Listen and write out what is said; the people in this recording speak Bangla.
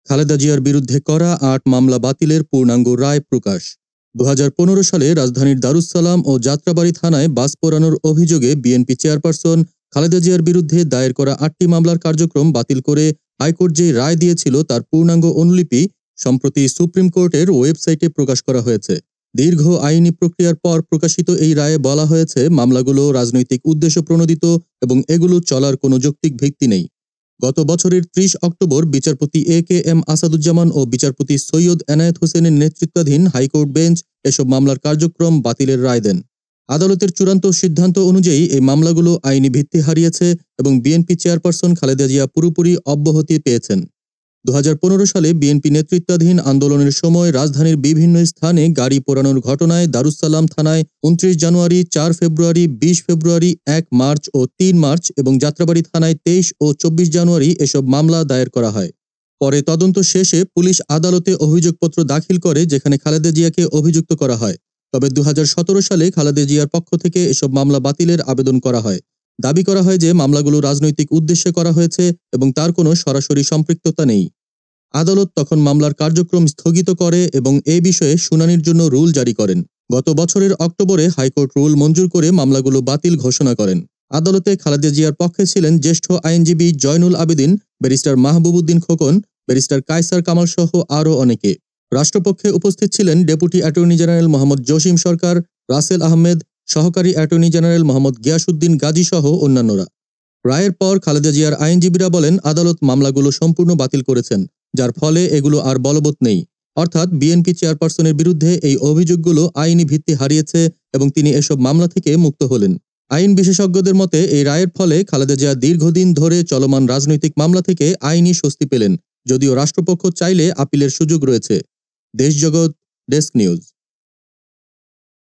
খালেদা জিয়ার বিরুদ্ধে করা ৮ মামলা বাতিলের পূর্ণাঙ্গ রায় প্রকাশ। ২০১৫ সালে রাজধানীর দারুস সালাম ও যাত্রাবাড়ী থানায় বাস পোড়ানোর অভিযোগে বিএনপি চেয়ারপারসন খালেদা জিয়ার বিরুদ্ধে দায়ের করা ৮টি মামলার কার্যক্রম বাতিল করে হাইকোর্ট যে রায় দিয়েছিল তার পূর্ণাঙ্গ অনুলিপি সম্প্রতি সুপ্রিম কোর্টের ওয়েবসাইটে প্রকাশ করা হয়েছে। দীর্ঘ আইনি প্রক্রিয়ার পর প্রকাশিত এই রায়ে বলা হয়েছে, মামলাগুলো রাজনৈতিক উদ্দেশ্য প্রণোদিত এবং এগুলো চলার কোনো যৌক্তিক ভিত্তি নেই। গত বছরের ৩০ অক্টোবর বিচারপতি এ.কে.এম. আসাদুজ্জামান ও বিচারপতি সৈয়দ এনায়েত হোসেনের নেতৃত্বাধীন হাইকোর্ট বেঞ্চ এসব মামলার কার্যক্রম বাতিলের রায় দেন। আদালতের চূড়ান্ত সিদ্ধান্ত অনুযায়ী এই মামলাগুলো আইনি ভিত্তি হারিয়েছে এবং বিএনপি চেয়ারপারসন খালেদা জিয়া পুরোপুরি অব্যাহতি পেয়েছেন। ২০১৫ সালে বিএনপি নেতৃত্বাধীন আন্দোলনের সময় রাজধানীর বিভিন্ন স্থানে গাড়ি পোড়ানোর ঘটনায় দারুস সালাম থানায় ২৯ জানুয়ারি, ৪ ফেব্রুয়ারি, ২০ ফেব্রুয়ারি, ১ মার্চ ও ৩ মার্চ এবং যাত্রাবাড়ী থানায় ২৩ ও ২৪ জানুয়ারি এসব মামলা দায়ের করা হয়। পরে তদন্ত শেষে পুলিশ আদালতে অভিযোগপত্র দাখিল করে, যেখানে খালেদা জিয়াকে অভিযুক্ত করা হয়। তবে ২০১৭ সালে খালেদা জিয়ার পক্ষ থেকে এসব মামলা বাতিলের আবেদন করা হয়। দাবি করা হয় যে মামলাগুলো রাজনৈতিক উদ্দেশ্যে করা হয়েছে এবং তার কোনো সরাসরি সম্পৃক্ততা নেই। আদালত তখন মামলার কার্যক্রম স্থগিত করে এবং এ বিষয়ে শুনানির জন্য রুল জারি করেন। গত বছরের অক্টোবরে হাইকোর্ট রুল মঞ্জুর করে মামলাগুলো বাতিল ঘোষণা করেন। আদালতে খালেদা জিয়ার পক্ষে ছিলেন জ্যেষ্ঠ আইনজীবী জয়নুল আবেদিন, ব্যারিস্টার মাহবুবউদ্দিন খোকন, ব্যারিস্টার কায়সার কামাল সহ আরও অনেকে। রাষ্ট্রপক্ষে উপস্থিত ছিলেন deputy attorney general Mohammad Jasim Sarkar, Russel Ahmed, সহকারী অ্যাটর্নি জেনারেল মোহাম্মদ গিয়াসউদ্দিন গাজী সহ অন্যান্যরা। রায়ের পর খালেদা জিয়ার আইনজীবীরা বলেন, আদালত মামলাগুলো সম্পূর্ণ বাতিল করেছেন, যার ফলে এগুলো আর বলবৎ নেই। অর্থাৎ বিএনপি চেয়ারপারসনের বিরুদ্ধে এই অভিযোগগুলো আইনি ভিত্তি হারিয়েছে এবং তিনি এসব মামলা থেকে মুক্ত হলেন। আইন বিশেষজ্ঞদের মতে এই রায়ের ফলে খালেদা জিয়া দীর্ঘদিন ধরে চলমান রাজনৈতিক মামলা থেকে আইনি স্বস্তি পেলেন, যদিও রাষ্ট্রপক্ষ চাইলে আপিলের সুযোগ রয়েছে। দেশজগৎ ডেস্ক নিউজ।